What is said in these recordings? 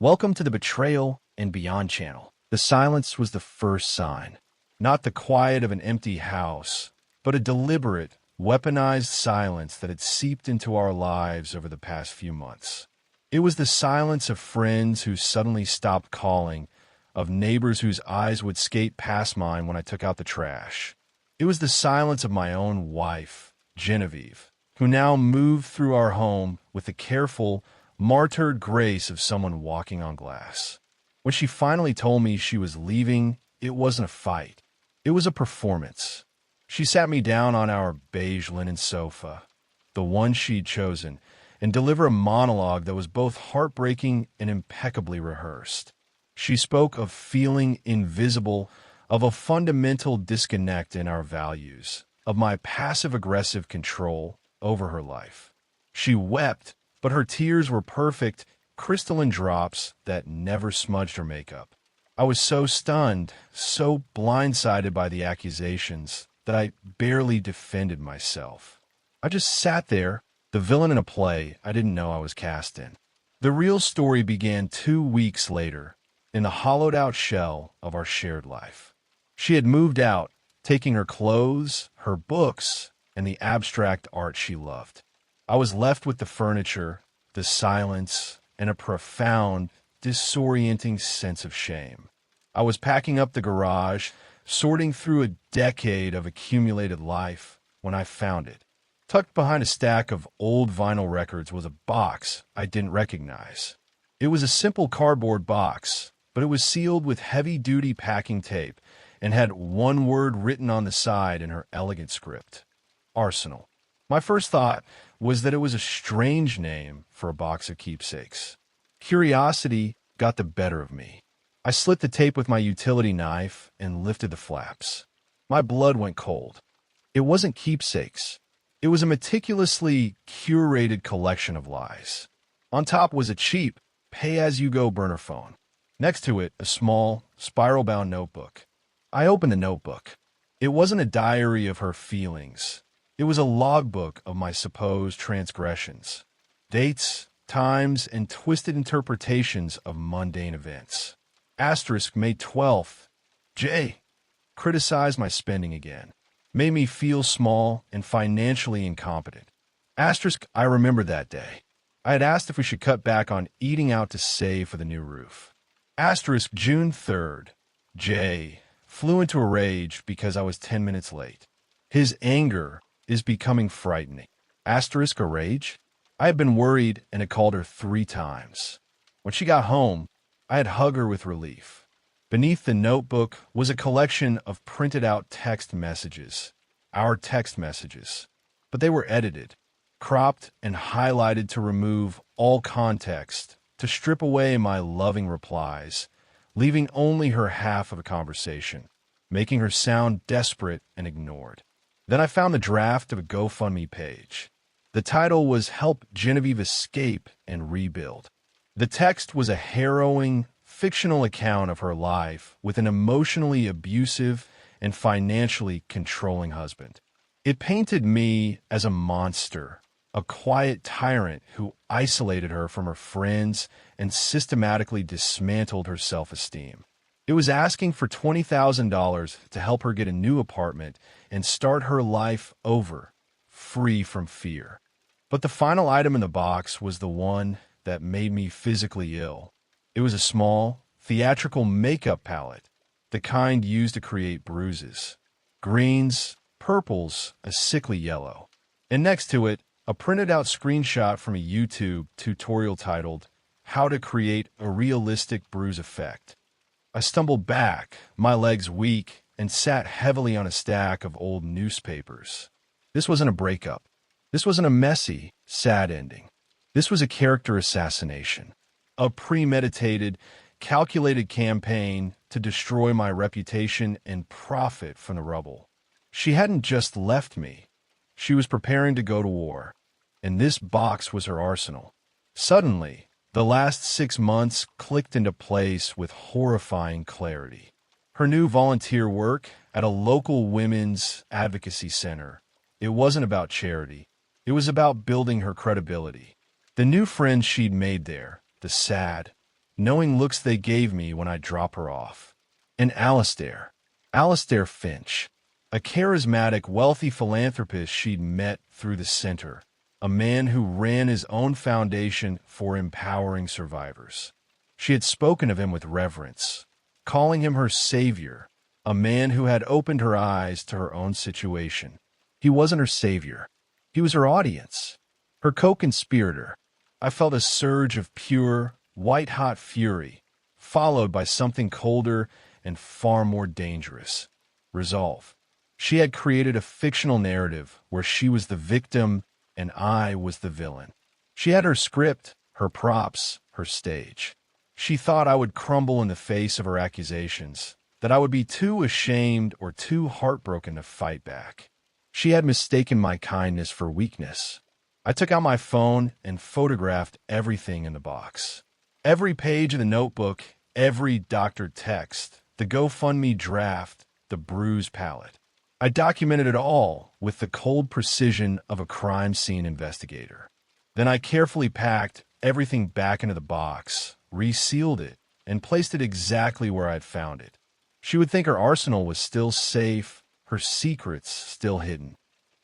Welcome to the Betrayal and Beyond channel. The silence was the first sign. Not the quiet of an empty house, but a deliberate, weaponized silence that had seeped into our lives over the past few months. It was the silence of friends who suddenly stopped calling, of neighbors whose eyes would skate past mine when I took out the trash. It was the silence of my own wife, Genevieve, who now moved through our home with the careful, martyred grace of someone walking on glass. When she finally told me she was leaving, it wasn't a fight. It was a performance. She sat me down on our beige linen sofa, the one she'd chosen, and delivered a monologue that was both heartbreaking and impeccably rehearsed. She spoke of feeling invisible, of a fundamental disconnect in our values, of my passive-aggressive control over her life. She wept, but her tears were perfect, crystalline drops that never smudged her makeup. I was so stunned, so blindsided by the accusations, that I barely defended myself. I just sat there, the villain in a play I didn't know I was cast in. The real story began 2 weeks later, in the hollowed-out shell of our shared life. She had moved out, taking her clothes, her books, and the abstract art she loved. I was left with the furniture, the silence, and a profound, disorienting sense of shame. I was packing up the garage, sorting through a decade of accumulated life, when I found it. Tucked behind a stack of old vinyl records was a box I didn't recognize. It was a simple cardboard box, but it was sealed with heavy-duty packing tape and had one word written on the side in her elegant script: Arsenal. My first thought was that it was a strange name for a box of keepsakes. Curiosity got the better of me. I slit the tape with my utility knife and lifted the flaps. My blood went cold. It wasn't keepsakes. It was a meticulously curated collection of lies. On top was a cheap, pay-as-you-go burner phone. Next to it, a small, spiral-bound notebook. I opened the notebook. It wasn't a diary of her feelings. It was a logbook of my supposed transgressions. Dates, times, and twisted interpretations of mundane events. Asterisk May 12th. J. Criticized my spending again. Made me feel small and financially incompetent. Asterisk I remember that day. I had asked if we should cut back on eating out to save for the new roof. Asterisk June 3rd. J. Flew into a rage because I was 10 minutes late. His anger is becoming frightening. Asterisk a rage? I had been worried and had called her 3 times. When she got home, I had hugged her with relief. Beneath the notebook was a collection of printed-out text messages, our text messages. But they were edited, cropped and highlighted to remove all context, to strip away my loving replies, leaving only her half of a conversation, making her sound desperate and ignored. Then I found the draft of a GoFundMe page. The title was Help Genevieve Escape and Rebuild. The text was a harrowing, fictional account of her life with an emotionally abusive and financially controlling husband. It painted me as a monster, a quiet tyrant who isolated her from her friends and systematically dismantled her self-esteem. It was asking for $20,000 to help her get a new apartment and start her life over, free from fear. But the final item in the box was the one that made me physically ill. It was a small, theatrical makeup palette, the kind used to create bruises. Greens, purples, a sickly yellow. And next to it, a printed-out screenshot from a YouTube tutorial titled, How to Create a Realistic Bruise Effect. I stumbled back, my legs weak, and sat heavily on a stack of old newspapers. This wasn't a breakup. This wasn't a messy, sad ending. This was a character assassination. A premeditated, calculated campaign to destroy my reputation and profit from the rubble. She hadn't just left me. She was preparing to go to war. And this box was her arsenal. Suddenly, the last 6 months clicked into place with horrifying clarity. Her new volunteer work at a local women's advocacy center. It wasn't about charity. It was about building her credibility. The new friends she'd made there, the sad, knowing looks they gave me when I drop her off. And Alistair Finch, a charismatic, wealthy philanthropist she'd met through the center, a man who ran his own foundation for empowering survivors. She had spoken of him with reverence, calling him her savior, a man who had opened her eyes to her own situation. He wasn't her savior. He was her audience, her co-conspirator. I felt a surge of pure, white-hot fury, followed by something colder and far more dangerous: resolve. She had created a fictional narrative where she was the victim and I was the villain. She had her script, her props, her stage. She thought I would crumble in the face of her accusations, that I would be too ashamed or too heartbroken to fight back. She had mistaken my kindness for weakness. I took out my phone and photographed everything in the box. Every page of the notebook, every doctored text, the GoFundMe draft, the bruise palette. I documented it all with the cold precision of a crime scene investigator. Then I carefully packed everything back into the box, resealed it, and placed it exactly where I'd found it. She would think her arsenal was still safe, her secrets still hidden.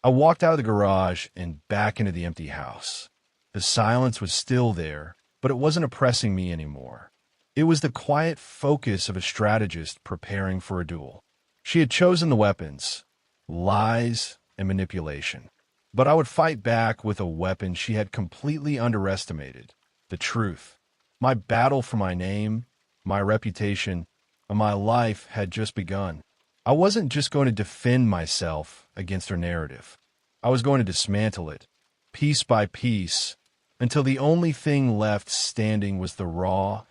I walked out of the garage and back into the empty house. The silence was still there, but it wasn't oppressing me anymore. It was the quiet focus of a strategist preparing for a duel. She had chosen the weapons: lies and manipulation. But I would fight back with a weapon she had completely underestimated: the truth. My battle for my name, my reputation, and my life had just begun. I wasn't just going to defend myself against her narrative. I was going to dismantle it, piece by piece, until the only thing left standing was the raw,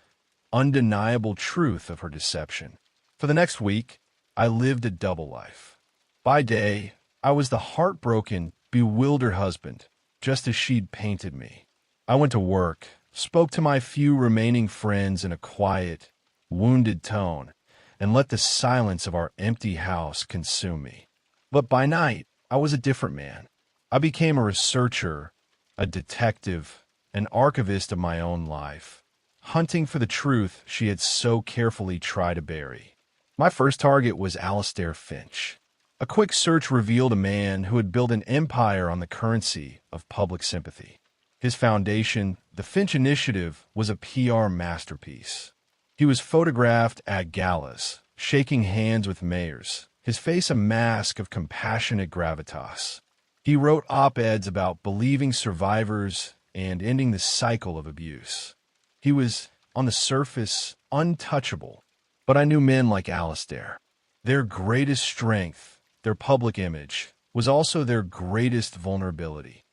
undeniable truth of her deception. For the next week, I lived a double life. By day, I was the heartbroken, bewildered husband, just as she'd painted me. I went to work, spoke to my few remaining friends in a quiet, wounded tone, and let the silence of our empty house consume me. But by night, I was a different man. I became a researcher, a detective, an archivist of my own life, hunting for the truth she had so carefully tried to bury. My first target was Alistair Finch. A quick search revealed a man who had built an empire on the currency of public sympathy. His foundation, the Finch Initiative, was a PR masterpiece. He was photographed at galas, shaking hands with mayors, his face a mask of compassionate gravitas. He wrote op-eds about believing survivors and ending the cycle of abuse. He was, on the surface, untouchable, but I knew men like Alistair. Their greatest strength, their public image, was also their greatest vulnerability.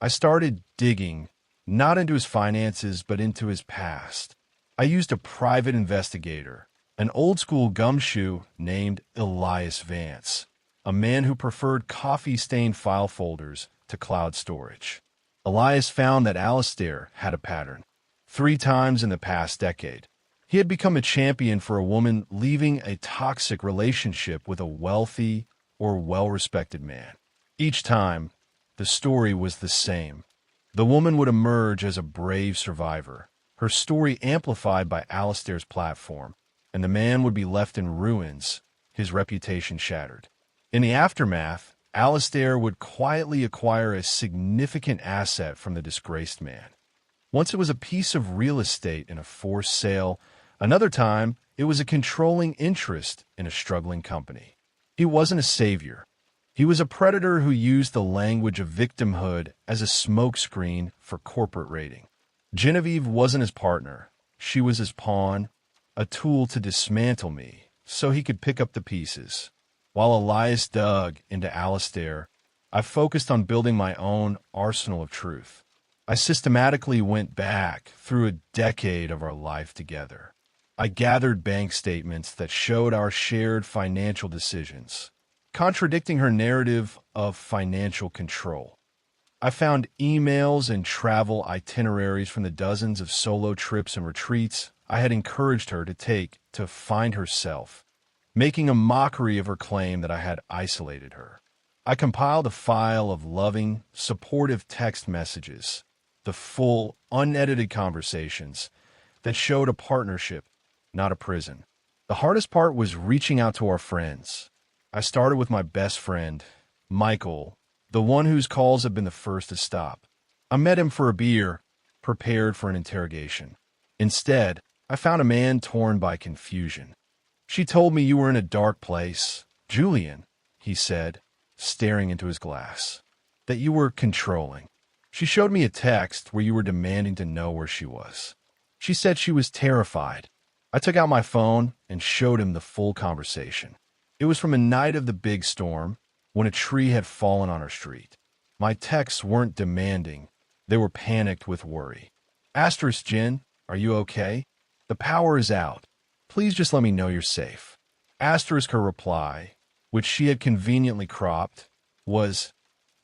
I started digging, not into his finances, but into his past. I used a private investigator, an old-school gumshoe named Elias Vance, a man who preferred coffee-stained file folders to cloud storage. Elias found that Alistair had a pattern. 3 times in the past decade, he had become a champion for a woman leaving a toxic relationship with a wealthy or well-respected man. Each time, the story was the same. The woman would emerge as a brave survivor, her story amplified by Alistair's platform, and the man would be left in ruins, his reputation shattered. In the aftermath, Alistair would quietly acquire a significant asset from the disgraced man. Once it was a piece of real estate in a forced sale, another time it was a controlling interest in a struggling company. He wasn't a savior. He was a predator who used the language of victimhood as a smokescreen for corporate rating. Genevieve wasn't his partner. She was his pawn, a tool to dismantle me so he could pick up the pieces. While Elias dug into Alistair, I focused on building my own arsenal of truth. I systematically went back through a decade of our life together. I gathered bank statements that showed our shared financial decisions, contradicting her narrative of financial control. I found emails and travel itineraries from the dozens of solo trips and retreats I had encouraged her to take to find herself, making a mockery of her claim that I had isolated her. I compiled a file of loving, supportive text messages, the full, unedited conversations that showed a partnership, not a prison. The hardest part was reaching out to our friends. I started with my best friend, Michael, the one whose calls had been the first to stop. I met him for a beer, prepared for an interrogation. Instead, I found a man torn by confusion. "She told me you were in a dark place, Julian," he said, staring into his glass. "That you were controlling. She showed me a text where you were demanding to know where she was. She said she was terrified." I took out my phone and showed him the full conversation. It was from a night of the big storm, when a tree had fallen on our street. My texts weren't demanding. They were panicked with worry. "Asterisk, Jen, are you okay? The power is out. Please just let me know you're safe." Asterisk, her reply, which she had conveniently cropped, was,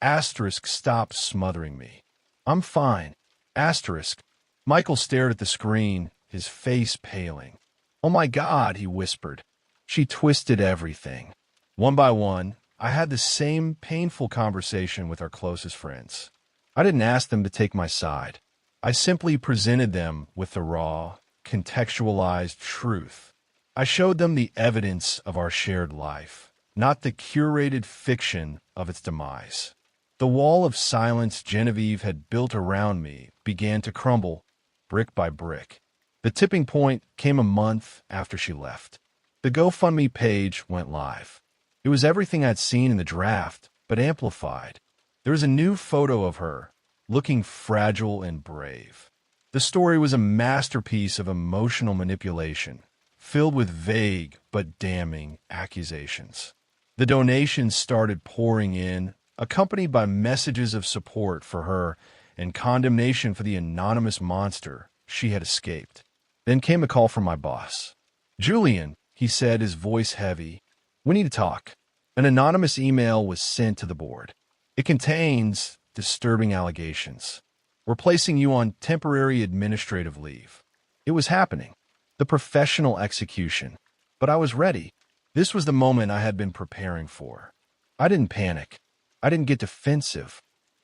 "Asterisk, stop smothering me. I'm fine." Asterisk. Michael stared at the screen, his face paling. "Oh my God," he whispered. "She twisted everything." One by one, I had the same painful conversation with our closest friends. I didn't ask them to take my side. I simply presented them with the raw, contextualized truth. I showed them the evidence of our shared life, not the curated fiction of its demise. The wall of silence Genevieve had built around me began to crumble, brick by brick. The tipping point came a month after she left. The GoFundMe page went live. It was everything I'd seen in the draft, but amplified. There was a new photo of her, looking fragile and brave. The story was a masterpiece of emotional manipulation, filled with vague but damning accusations. The donations started pouring in, accompanied by messages of support for her and condemnation for the anonymous monster she had escaped. Then came a call from my boss. "Julian," he said, his voice heavy, "we need to talk." An anonymous email was sent to the board. "It contains disturbing allegations. We're placing you on temporary administrative leave." It was happening. The professional execution. But I was ready. This was the moment I had been preparing for. I didn't panic. I didn't get defensive.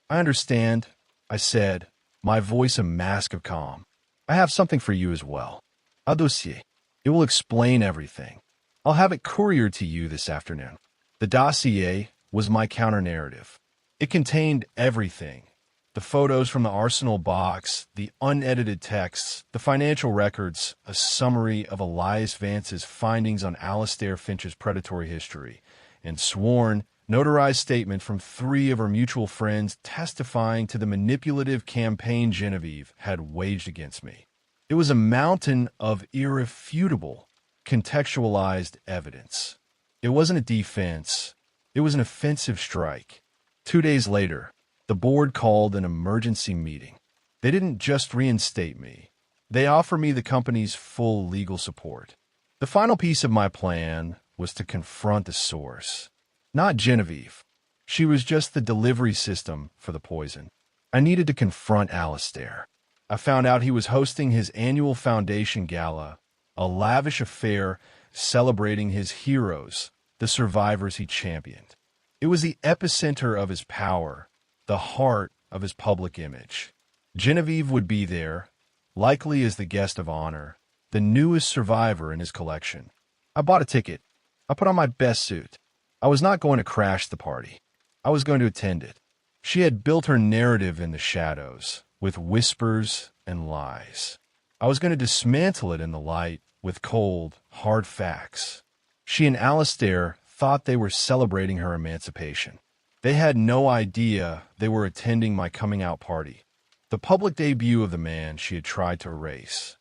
"I understand," I said, my voice a mask of calm. "I have something for you as well. A dossier. It will explain everything. I'll have it couriered to you this afternoon." The dossier was my counter-narrative. It contained everything. The photos from the arsenal box, the unedited texts, the financial records, a summary of Elias Vance's findings on Alastair Finch's predatory history, and sworn, notarized statement from 3 of her mutual friends testifying to the manipulative campaign Genevieve had waged against me. It was a mountain of irrefutable, contextualized evidence. It wasn't a defense. It was an offensive strike. 2 days later, the board called an emergency meeting. They didn't just reinstate me. They offered me the company's full legal support. The final piece of my plan was to confront the source. Not Genevieve. She was just the delivery system for the poison. I needed to confront Alastair. I found out he was hosting his annual foundation gala, a lavish affair celebrating his heroes, the survivors he championed. It was the epicenter of his power, the heart of his public image. Genevieve would be there, likely as the guest of honor, the newest survivor in his collection. I bought a ticket. I put on my best suit. I was not going to crash the party. I was going to attend it. She had built her narrative in the shadows, with whispers and lies. I was going to dismantle it in the light, with cold, hard facts. She and Alastair thought they were celebrating her emancipation. They had no idea they were attending my coming-out party, the public debut of the man she had tried to erase.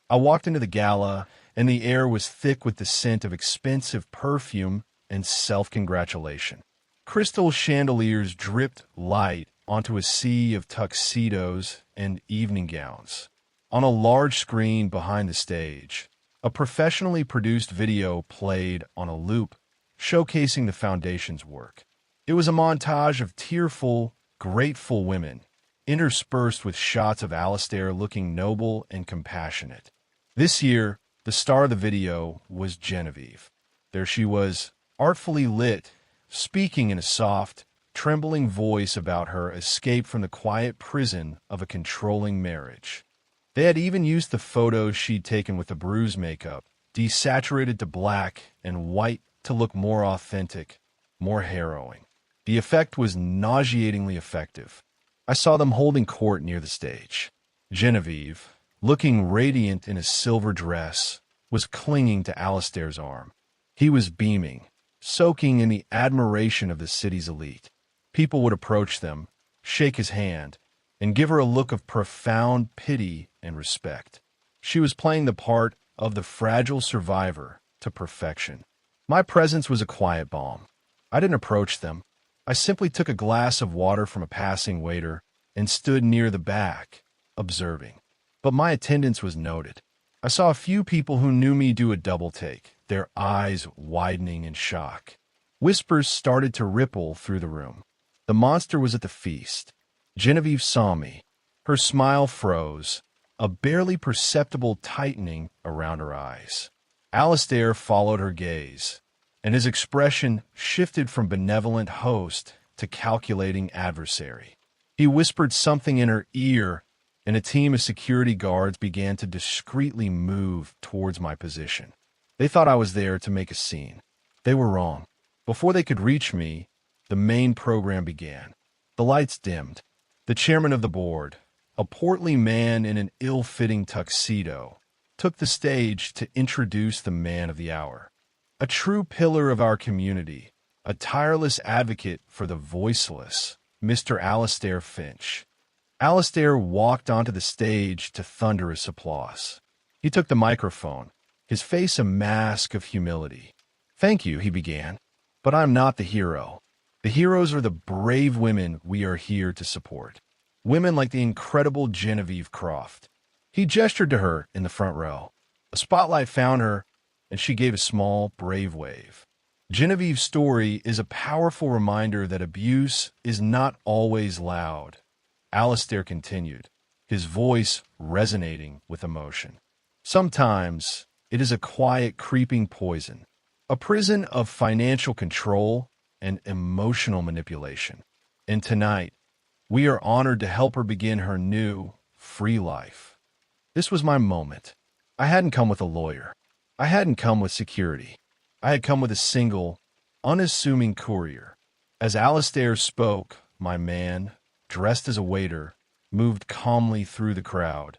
I walked into the gala, and the air was thick with the scent of expensive perfume and self-congratulation. Crystal chandeliers dripped light onto a sea of tuxedos and evening gowns. On a large screen behind the stage, a professionally produced video played on a loop, showcasing the foundation's work. It was a montage of tearful, grateful women, interspersed with shots of Alastair looking noble and compassionate. This year, the star of the video was Genevieve. There she was, artfully lit, speaking in a soft, trembling voice about her escape from the quiet prison of a controlling marriage. They had even used the photos she'd taken with the bruise makeup, desaturated to black and white to look more authentic, more harrowing. The effect was nauseatingly effective. I saw them holding court near the stage. Genevieve, looking radiant in a silver dress, was clinging to Alistair's arm. He was beaming, soaking in the admiration of the city's elite. People would approach them, shake his hand, and give her a look of profound pity and respect. She was playing the part of the fragile survivor to perfection. My presence was a quiet balm. I didn't approach them. I simply took a glass of water from a passing waiter and stood near the back, observing. But my attendance was noted. I saw a few people who knew me do a double take, their eyes widening in shock. Whispers started to ripple through the room. The monster was at the feast. Genevieve saw me. Her smile froze, a barely perceptible tightening around her eyes. Alistair followed her gaze, and his expression shifted from benevolent host to calculating adversary. He whispered something in her ear, and a team of security guards began to discreetly move towards my position. They thought I was there to make a scene. They were wrong. Before they could reach me, the main program began. The lights dimmed. The chairman of the board, a portly man in an ill-fitting tuxedo, took the stage to introduce the man of the hour. A true pillar of our community, a tireless advocate for the voiceless, Mr. Alistair Finch. Alistair walked onto the stage to thunderous applause. He took the microphone, his face a mask of humility. "Thank you," he began, "but I'm not the hero. The heroes are the brave women we are here to support. Women like the incredible Genevieve Croft." He gestured to her in the front row. A spotlight found her, and she gave a small, brave wave. Genevieve's story is a powerful reminder that abuse is not always loud. Alistair continued, his voice resonating with emotion. Sometimes it is a quiet, creeping poison, a prison of financial control and emotional manipulation. And tonight, we are honored to help her begin her new, free life. This was my moment. I hadn't come with a lawyer. I hadn't come with security. I had come with a single, unassuming courier. As Alistair spoke, my man, dressed as a waiter, moved calmly through the crowd,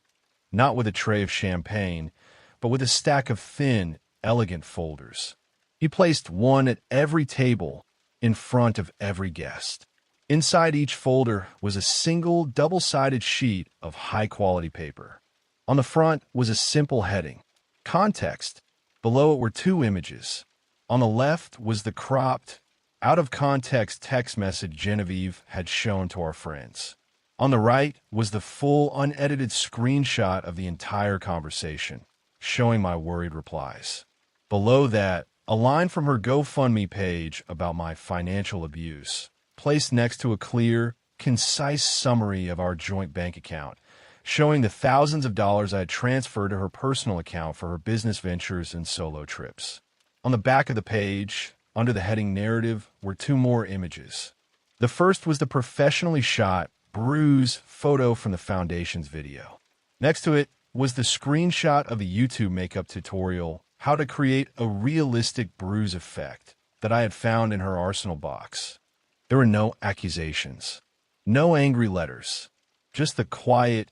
not with a tray of champagne, but with a stack of thin, elegant folders. He placed one at every table, in front of every guest. Inside each folder was a single double-sided sheet of high-quality paper. On the front was a simple heading, Context. Below it were two images. On the left was the cropped, out-of-context text message Genevieve had shown to our friends. On the right was the full, unedited screenshot of the entire conversation, showing my worried replies. Below that, a line from her GoFundMe page about my financial abuse, placed next to a clear, concise summary of our joint bank account, showing the thousands of dollars I had transferred to her personal account for her business ventures and solo trips. On the back of the page, under the heading Narrative, were two more images. The first was the professionally shot, bruise photo from the Foundation's video. Next to it was the screenshot of a YouTube makeup tutorial, how to create a realistic bruise effect, that I had found in her arsenal box. There were no accusations, no angry letters, just the quiet,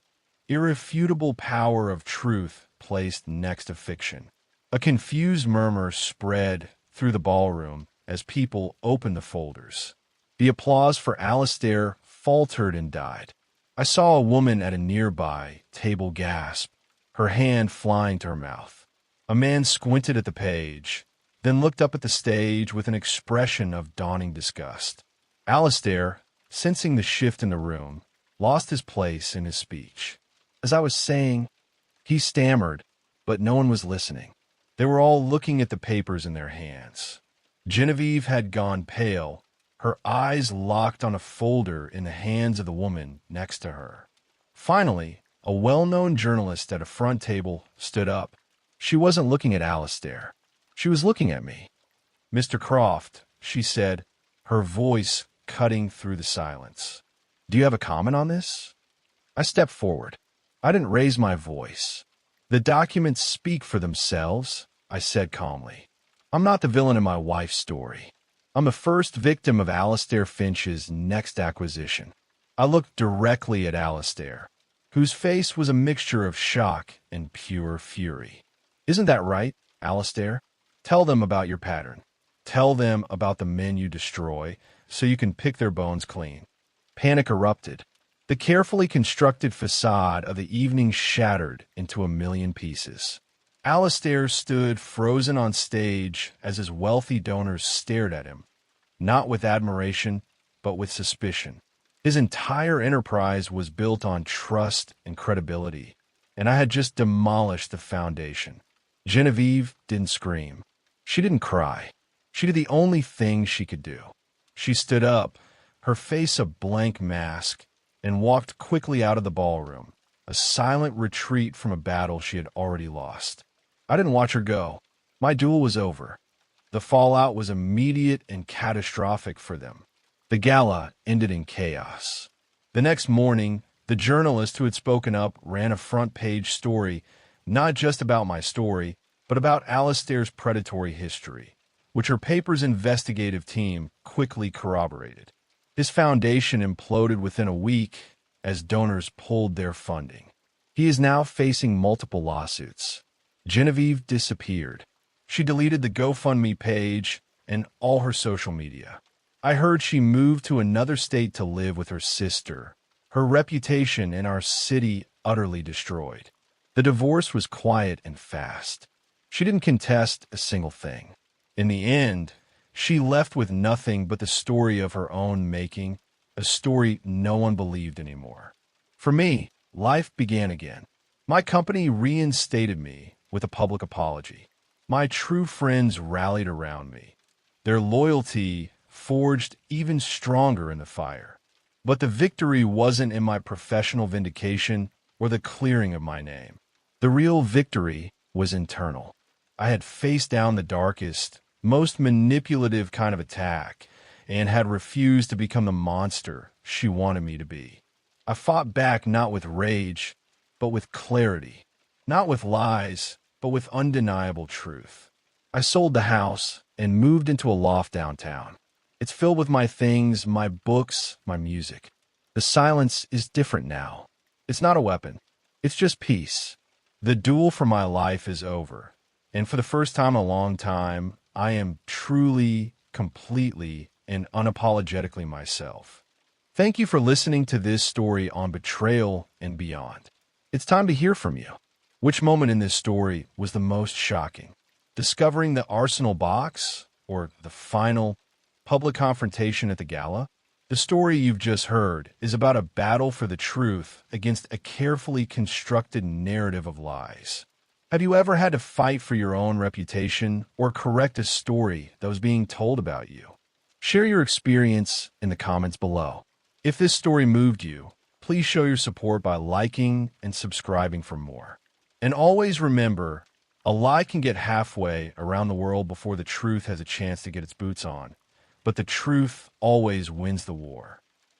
irrefutable power of truth placed next to fiction. A confused murmur spread through the ballroom as people opened the folders. The applause for Alistair faltered and died. I saw a woman at a nearby table gasp, her hand flying to her mouth. A man squinted at the page, then looked up at the stage with an expression of dawning disgust. Alistair, sensing the shift in the room, lost his place in his speech. As I was saying, he stammered, but no one was listening. They were all looking at the papers in their hands. Genevieve had gone pale, her eyes locked on a folder in the hands of the woman next to her. Finally, a well-known journalist at a front table stood up. She wasn't looking at Alistair. She was looking at me. "Mr. Croft," she said, her voice cutting through the silence. "Do you have a comment on this?" I stepped forward. I didn't raise my voice. The documents speak for themselves, I said calmly. I'm not the villain in my wife's story. I'm the first victim of Alistair Finch's next acquisition. I looked directly at Alistair, whose face was a mixture of shock and pure fury. Isn't that right, Alistair? Tell them about your pattern. Tell them about the men you destroy so you can pick their bones clean. Panic erupted. The carefully constructed facade of the evening shattered into a million pieces. Alistair stood frozen on stage as his wealthy donors stared at him, not with admiration, but with suspicion. His entire enterprise was built on trust and credibility, and I had just demolished the foundation. Genevieve didn't scream. She didn't cry. She did the only thing she could do. She stood up, her face a blank mask, and walked quickly out of the ballroom, a silent retreat from a battle she had already lost. I didn't watch her go. My duel was over. The fallout was immediate and catastrophic for them. The gala ended in chaos. The next morning, the journalist who had spoken up ran a front-page story, not just about my story, but about Alistair's predatory history, which her paper's investigative team quickly corroborated. His foundation imploded within a week as donors pulled their funding. He is now facing multiple lawsuits. Genevieve disappeared. She deleted the GoFundMe page and all her social media. I heard she moved to another state to live with her sister. Her reputation in our city utterly destroyed. The divorce was quiet and fast. She didn't contest a single thing. In the end, she left with nothing but the story of her own making, a story no one believed anymore. For me, life began again. My company reinstated me with a public apology. My true friends rallied around me. Their loyalty forged even stronger in the fire. But the victory wasn't in my professional vindication or the clearing of my name. The real victory was internal. I had faced down the darkest, most manipulative kind of attack and had refused to become the monster she wanted me to be. I fought back not with rage, but with clarity. Not with lies, but with undeniable truth. I sold the house and moved into a loft downtown. It's filled with my things, my books, my music. The silence is different now. It's not a weapon. It's just peace. The duel for my life is over. And for the first time in a long time, I am truly, completely, and unapologetically myself. Thank you for listening to this story on betrayal and beyond. It's time to hear from you. Which moment in this story was the most shocking? Discovering the arsenal box or the final public confrontation at the gala? The story you've just heard is about a battle for the truth against a carefully constructed narrative of lies. Have you ever had to fight for your own reputation or correct a story that was being told about you? Share your experience in the comments below. If this story moved you, please show your support by liking and subscribing for more. And always remember, a lie can get halfway around the world before the truth has a chance to get its boots on, but the truth always wins the war.